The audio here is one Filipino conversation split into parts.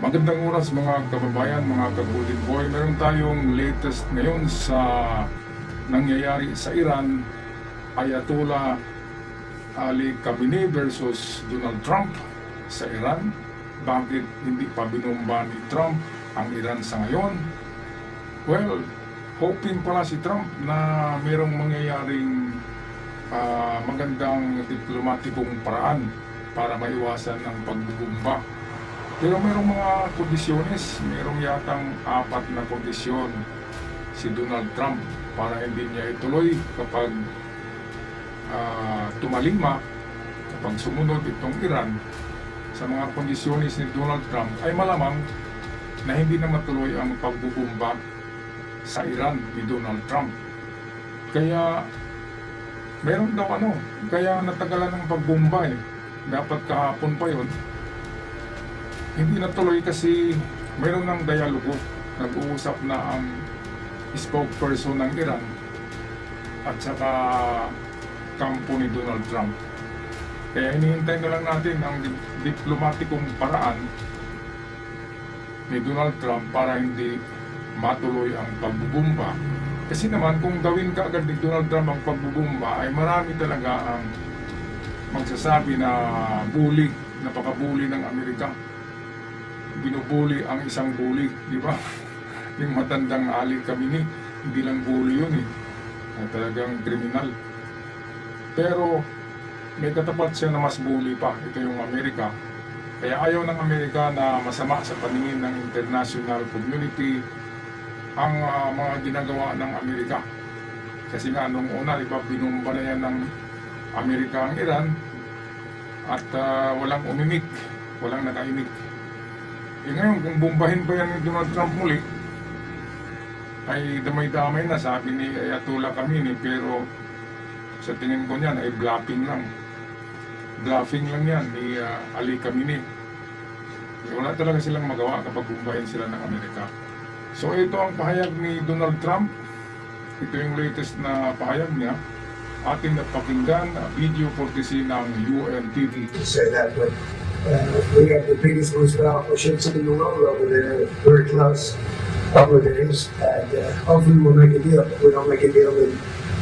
Magandang oras mga kababayan, mga ka-Golden Boy. Meron tayong latest ngayon sa nangyayari sa Iran. Ayatollah Ali Khamenei versus Donald Trump sa Iran. Bakit hindi pa binomba ni Trump ang Iran sa ngayon? Well, hoping pala si Trump na mayroong mangyayaring magandang diplomatikong paraan para maiwasan ang pagbubumba. Pero mayroong mga kondisyones, mayroong yatang 4 na kondisyon si Donald Trump para hindi niya ituloy kapag tumalima, kapag sumunod itong Iran. Sa mga kondisyones ni Donald Trump ay malamang na hindi na matuloy ang pagbubumba sa Iran ni Donald Trump. Kaya meron daw kaya natagalan ng pagbomba Dapat kahapon pa yon. Hindi natuloy kasi mayroon ng dialogo. Nag-uusap na ang spokesperson ng Iran at saka kampo ni Donald Trump. Kaya hinihintay na lang natin ang diplomatikong paraan ni Donald Trump para hindi matuloy ang pagbubumba. Kasi naman kung gawin ka agad ni Donald Trump ang pagbubumba ay marami talaga ang magsasabi na bully, napaka-bully ng Amerika. Binubuli ang isang bully, di ba? Yung matandang Ali Khamenei, hindi lang bully yun talagang kriminal. Pero may katapat siya na mas bully pa, ito yung Amerika. Kaya ayaw ng Amerika na masama sa paningin ng international community ang mga ginagawa ng Amerika. Kasi nga nung una, di ba, binumba na yan ng Amerika ang Iran at walang umimik, walang nakaimik. Ngayon, kung bombahin pa yan ni Donald Trump muli, ay damay-damay na, sabi ni Ayatollah Khamenei, pero sa tingin ko niyan ay bluffing lang. Bluffing lang yan ni Ali Khamenei. Wala talaga silang magawa kapag bombahin sila ng Amerika. So ito ang pahayag ni Donald Trump. Ito yung latest na pahayag niya. Ating napakinggan, video courtesy ng UNTV. Say that, but we have the biggest most powerful ships in the world over there. Very close, couple of days, and hopefully we'll make a deal. If we don't make a deal, then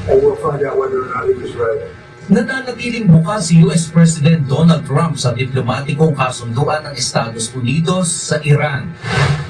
we'll find out whether or not he was right. Nananatiling bukas si US President Donald Trump sa diplomatikong kasunduan ng Estados Unidos sa Iran.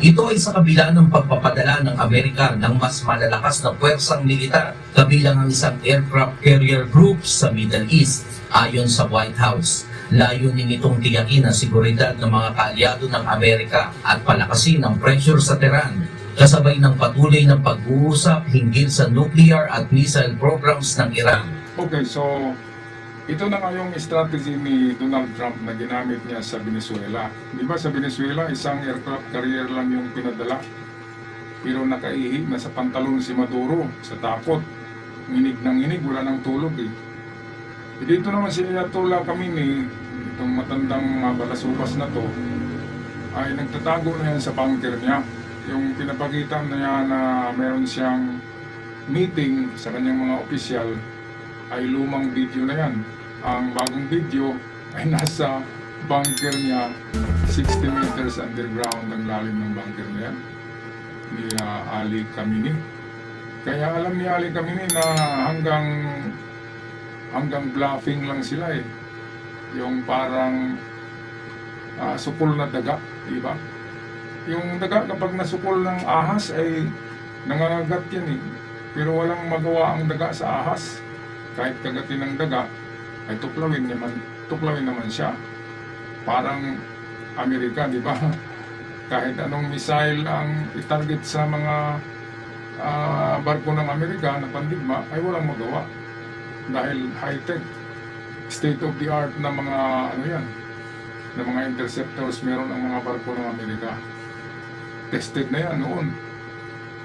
Ito ay sa kabila ng pagpapadala ng Amerika ng mas malalakas na puwersang militar kabilang ang isang aircraft carrier group sa Middle East, ayon sa White House. Layunin itong tiyakin ang seguridad ng mga kaalyado ng Amerika at palakasin ang pressure sa Tehran, kasabay ng patuloy ng pag-uusap hinggil sa nuclear at missile programs ng Iran. Okay, so ito na nga yung strategy ni Donald Trump na ginamit niya sa Venezuela. Di ba sa Venezuela, isang aircraft carrier lang yung pinadala. Pero nakaihi na sa pantalon si Maduro sa takot. Nginig ng nginig, wala nang tulog Dito naman si Ayatollah Khamenei, itong matandang balasupas na to, ay nagtatago na yan sa bunker niya. Yung pinapakita niya na meron siyang meeting sa kanyang mga opisyal ay lumang video na yan. Ang bagong video ay nasa bunker niya, 60 meters underground ang lalim ng bunker na yan ni Ali Khamenei. Kaya alam ni Ali Khamenei na hanggang bluffing lang sila Yung parang sukol na daga, di ba? Yung daga kapag nasukol ng ahas ay nangangagat yan Pero walang magawa ang daga sa ahas. Kahit kagatin ng daga, ay tuklawin naman siya. Parang Amerika, di ba? Kahit anong missile ang itarget sa mga barko ng Amerika na pandigma, ay walang magawa. Dahil high-tech, state-of-the-art na mga na mga interceptors meron ang mga barko ng Amerika. Tested na yan noon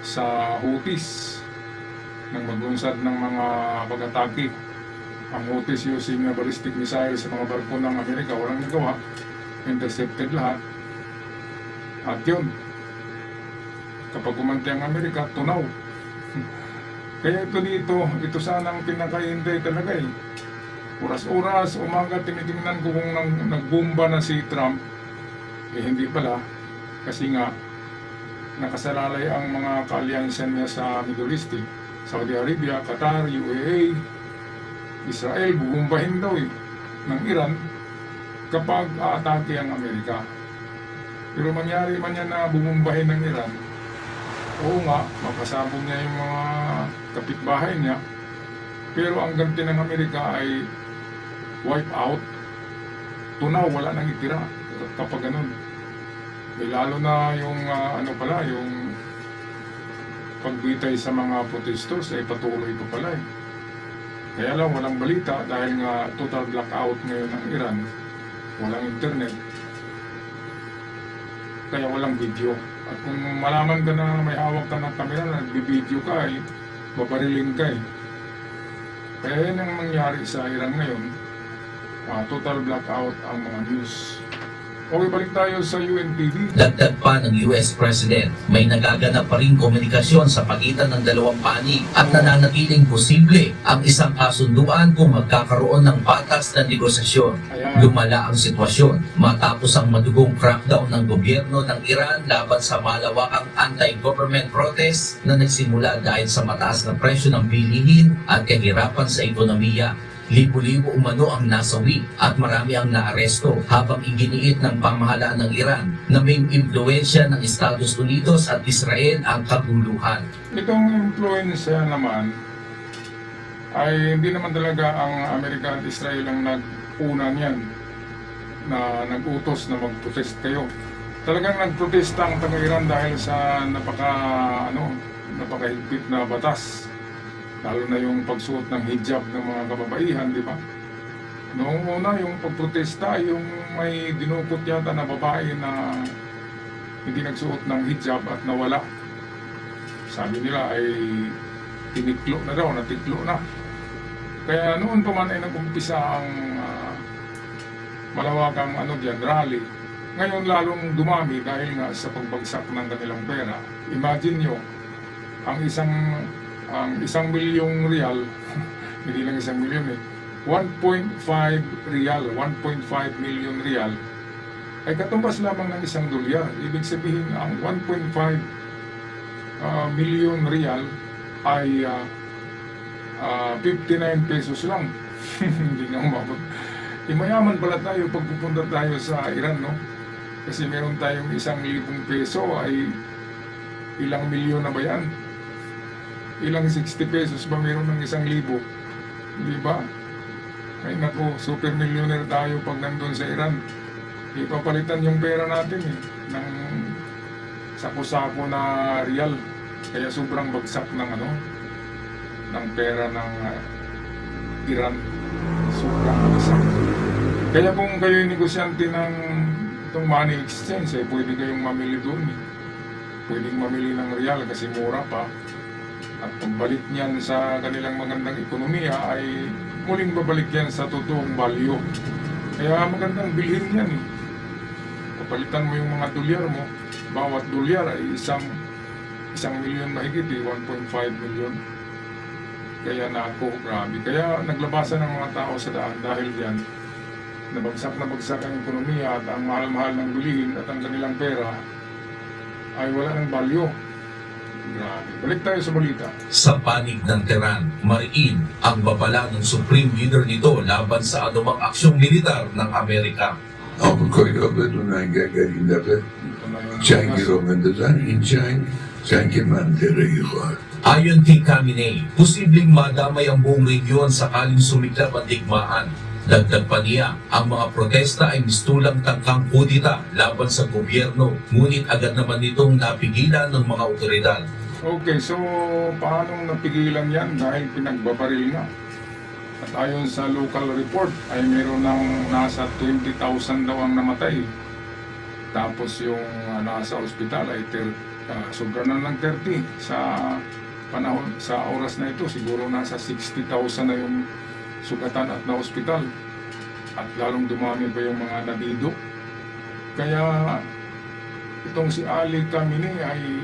sa Houthis nang maglunsad ng mga pag-atake. Ang Houthis using ballistic missiles sa mga barko ng Amerika, walang nagawa, intercepted lahat. At yun, kapag kumante ang Amerika, tunaw. Kaya ito sanang pinakahintay talaga Oras-oras, umaga, tinitingnan ko kung nagbomba na si Trump. Hindi pala. Kasi nga, nakasalalay ang mga kaalyansan niya sa Middle East. Saudi Arabia, Qatar, UAE, Israel, bubumbahin daw ng Iran kapag aatake ang Amerika. Pero mangyari man yan na bumumbahin ng Iran, oo nga, mapasabog niya yung mga kapitbahay niya, pero ang ganti ng Amerika ay wipe out, tunaw, wala nang itira kapag ganun. Lalo na yung yung pagbitay sa mga protesters ay patuloy pa pala eh. Kaya lang walang balita dahil nga total blackout ngayon ng Iran, walang internet, kaya walang video. At kung malaman ka na may hawak ka ng kamera na nagbibideo ka ay babariling ka eh. Kaya yan ang nangyari sa Iran ngayon, total blackout ang mga news. Okay, balik tayo sa UNTV. Dagdag pa ng US President, may nagaganap pa rin komunikasyon sa pagitan ng dalawang panig at nananatiling posible ang isang kasunduan kung magkakaroon ng patas na negosasyon. Ayan. Lumala ang sitwasyon matapos ang madugong crackdown ng gobyerno ng Iran laban sa malawakang anti-government protest na nagsimula dahil sa mataas na presyo ng bilihin at kahirapan sa ekonomiya. Libo-libo umano ang nasawi at marami ang naaresto habang iginiit ng pamahalaan ng Iran na may impluensya ng Estados Unidos at Israel ang kaguluhan. Itong influensya naman ay hindi naman talaga ang Amerika at Israel ang nag-una niyan na nag-utos na mag-protest kayo. Talagang nagprotesta ang taga-Iran dahil sa napakahigpit na batas. Lalo na yung pagsuot ng hijab ng mga kababaihan, di ba? Noong una, yung pagprotesta, yung may dinukot yata na babae na hindi nagsuot ng hijab at nawala. Sabi nila ay tiniklo na daw, natiklo na. Kaya noon pa man ay nag-umpisa ang malawakang rally. Ngayon lalong dumami dahil nga sa pagbagsak ng kanilang pera. Imagine nyo, ang isang milyong real, hindi lang 1 milyon 1.5 real, 1.5 million real, ay katumbas lamang ng $1. Ibig sabihin, ang 1.5 million real ay 59 pesos lang. Hindi nga umabot. Mayaman pala tayo pag pupunta tayo sa Iran, no? Kasi meron tayong 1,000 peso ay ilang milyon na ba yan? Ilang 60 pesos ba meron ng 1,000? Di ba? Ay naku, super millionaire tayo pag nandun sa Iran. Ipapalitan yung pera natin ng sako-sako na real. Kaya sobrang bagsak ng pera ng Iran. Sobrang bagsak. Kaya kung kayo negosyante ng itong money exchange, pwede kayong mamili doon. Pwedeng mamili ng real kasi mura pa. At pagbalik niyan sa kanilang magandang ekonomiya ay muling babalik yan sa totoong value. Kaya magandang bilhin yan Kapalitan mo yung mga dolyar mo, bawat dolyar ay isang milyon mahigit 1.5 million. Kaya grabe. Kaya naglabasan ng mga tao sa daan dahil yan. Nabagsak ang ekonomiya at ang mahal-mahal ng bilihin at ang kanilang pera ay wala ng value. Grabe. Balik tayo sa balita. Sa panig ng Tehran, mariin ang babala ng Supreme Leader nito laban sa anumang aksyong militar ng Amerika. آمریکایی‌ها بدون اگر این دفعه Ito na yung جنگی رو بندازن این جنگ منطقه‌ای خواهد. Ayon kay Khamenei, posibleng madamay ang buong rehiyon sakaling sumiklab ang digmaan. Dagdag pa niya, ang mga protesta ay mistulang tangkang kudita laban sa gobyerno, ngunit agad naman itong napigilan ng mga otoridad. Okay, so paano napigilan yan? Dahil pinagbabaril nga. At ayon sa local report ay meron ng nasa 20,000 daw ang namatay. Tapos yung nasa ospital ay sobra na ng 30 sa oras na ito. Siguro nasa 60,000 na yung sugatan at na ospital. At lalong dumami pa yung mga nabido. Kaya itong si Ali Khamenei ay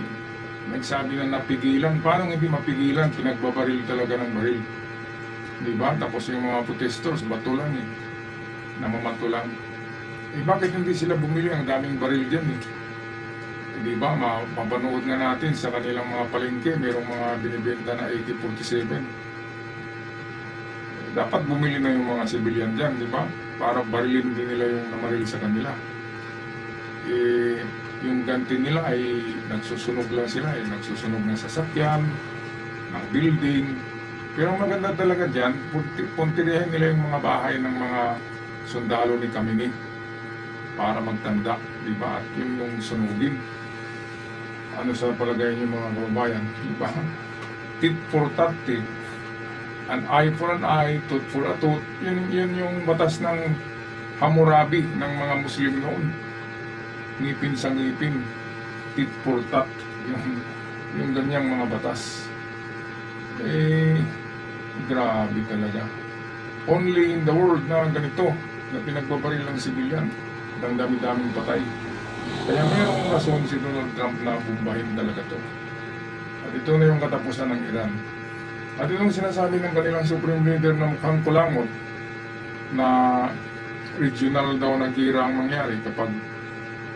nagsabi na napigilan. Paano hindi mapigilan? Pinagbabaril talaga ng baril. Diba? Tapos yung mga protesters, bato lang namamato lang. Bakit hindi sila bumili? Ang daming baril dyan Di ba, mapanood nga natin sa kanilang mga palengke, mayroong mga binibenta na AK-47. Dapat bumili na yung mga civilian dyan, di ba? Para barilin din nila yung namaril sa kanila. Yung ganti nila ay nagsusunog lang sila, nagsusunog ng sasakyan, ng building. Pero ang maganda talaga dyan, puntirihin nila yung mga bahay ng mga sundalo ni Kamini para magtanda, di ba? At yun yung sunugin. Ano sa palagay niyo mga kababayan, di ba? Tit for tat, an eye for an eye, tooth for a tooth. Yun yung batas ng Hammurabi ng mga Muslim noon. Ngipin sa ngipin, tit for tat. Yung ganyang mga batas. Grabe talaga. Only in the world na ganito, na pinagbabaril ng sibilyan, ng dami-daming patay. Kaya mayroong rason si Donald Trump na bumbahin talaga to. At ito na yung katapusan ng Iran. At itong sinasabi ng kanilang Supreme Leader na mukhang kulangot na regional daw na gira ang mangyari kapag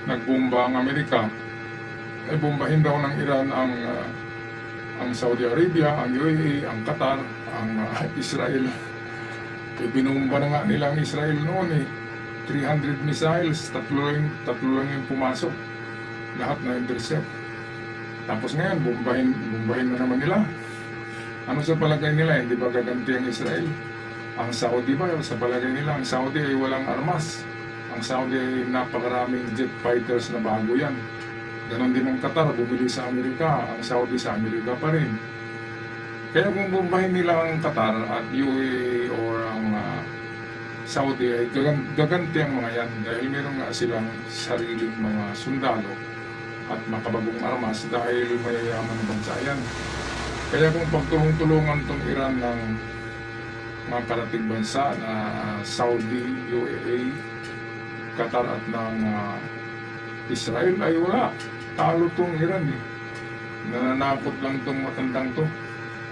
nagbomba ang Amerika, ay bombahin daw ng Iran ang Saudi Arabia, ang UAE, ang Qatar, ang Israel. Binumba na nga nila ang Israel noon 300 missiles, tatlo lang yung pumasok. Lahat na intercept. Tapos ngayon, bombahin na naman nila. Ano sa palagay nila? Hindi ba gaganti ang Israel? Ang Saudi ba? Sa palagay nila, ang Saudi ay walang armas. Ang Saudi ay napakaraming jet fighters na bago yan. Ganon din ang Qatar, bumili sa Amerika. Ang Saudi sa Amerika pa rin. Kaya kung bombahin nila ang Qatar at UAE or ang Saudi ay gaganti ang mga yan dahil meron nga silang sariling mga sundalo at makabagong armas dahil mayayaman ng bansa yan. Kaya kung pagtulong-tulungan itong Iran ng mga karating bansa na Saudi, UAE, Qatar at ng Israel ay wala. Talo itong Iran Nananakot lang itong matandang to.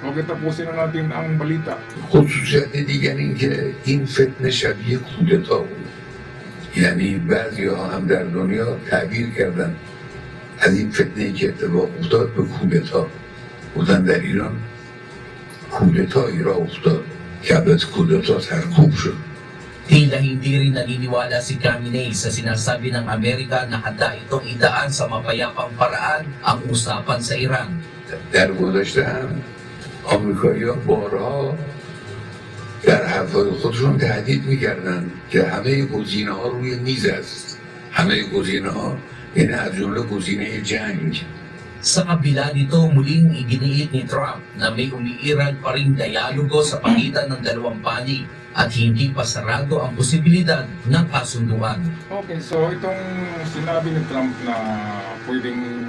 Huwag tapusin na natin ang balita. خصوصیت دیگر این که این فتنه شبیه کودتا بود. یعنی بعضی ها هم در دنیا تعبیر کردن از این فتنه که اتفاق افتاد به کودتا. بودن در ایران کودتایی را افتاد که البته کودتا سرکوب شد. Tila hindi rin naniniwala si Khamenei sa sinasabi ng Amerika na handa itong idaan sa mapayapang paraan ang usapan sa Iran. در گذشته هم آمریکایی‌ها بارها در حرفهای خودشون تهدید میکردن که همه گزینه ها روی میز است. همه گزینه ها یعنی از جمله گزینه جنگ. Sa kabila nito, muling iginiit ni Trump na may umiiral pa ring dialogo sa pagitan ng dalawang panig at hindi pa sarado ang posibilidad ng kasunduan. Okay, so itong sinabi ni Trump na pwedeng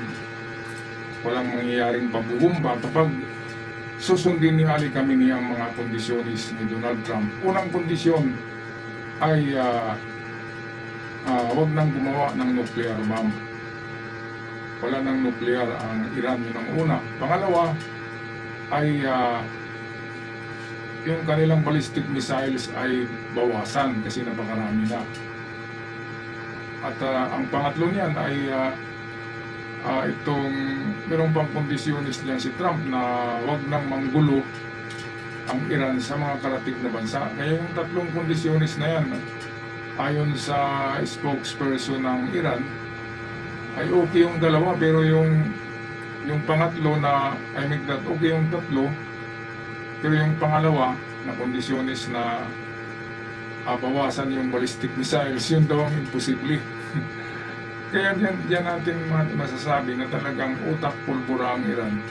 walang mangyayaring pagbubumba kapag susundin ni Ali Khamenei ang mga kondisyonis ni Donald Trump. Unang kondisyon ay wag nang gumawa ng nuclear bomb. Wala nang nuclear ang Iran, yun ang una. Pangalawa ay yung kanilang ballistic missiles ay bawasan kasi napakarami na. At ang pangatlo niyan ay itong merong pang kondisyonis niyan si Trump na wag nang manggulo ang Iran sa mga karatig na bansa. Kaya yung tatlong kondisyonis na yan, ayon sa spokesperson ng Iran, ay okay yung dalawa, pero yung pangatlo na okay yung tatlo, pero yung pangalawa na kondisyonis na bawasan yung ballistic missiles, yun daw ang imposible. Kaya diyan natin masasabi na talagang utak pulbura ang Iran.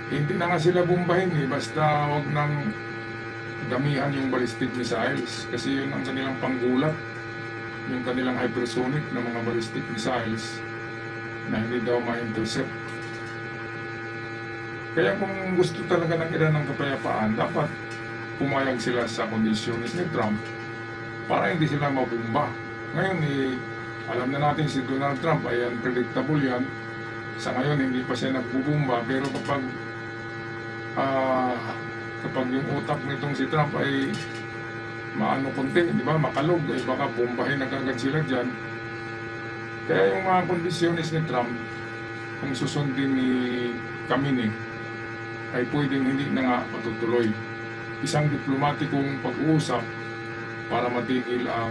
Hindi na nga sila bombahin basta wag nang damihan yung ballistic missiles kasi yun ang kanilang panggulat. Yung kanilang hypersonic na mga ballistic missiles na hindi daw ma-intercept. Kaya kung gusto talaga ng Iran ng kapayapaan, dapat pumayag sila sa kondisyonis ni Trump para hindi sila mabumba. Ngayon alam na natin si Donald Trump ay unpredictable yan. Sa ngayon hindi pa siya nagbubumba, pero kapag yung utak nitong si Trump ay maano konti, di ba, makalog, baka bombahin na agad sila dyan. Kaya yung mga kondisyonis ni Trump, kung susundin ni Kamini, ay pwedeng hindi na nga patutuloy. Isang diplomatikong pag-uusap para matigil ang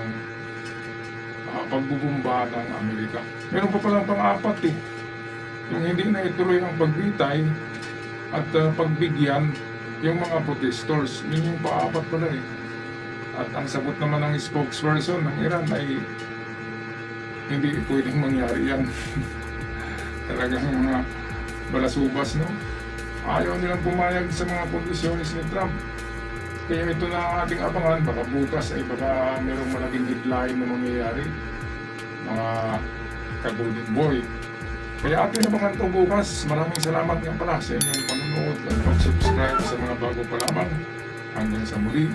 pagbubumba ng Amerika. Meron pa palang pang-apat eh. Yung hindi na ituloy ang pagbitay at pagbigyan yung mga protestors. Yun yung pa-apat pala eh. At ang sagot naman ng spokesperson ng Iran ay hindi pwedeng mangyari yan. Talagang mga balasubas, no? Ayaw nilang pumayag sa mga kondisyones ni Trump. Kaya ito na ang ating abangan. Baka bukas ay baka merong malaking headline na mangyayari. Mga ka-golden boy. Kaya ating abangan ito bukas. Maraming salamat nga pala sa inyong panonood at pag-subscribe sa mga bago pa lamang. Hanggang sa muli.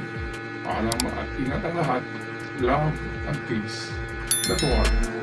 Paalam at ingat ang lahat. Love and peace. That's all.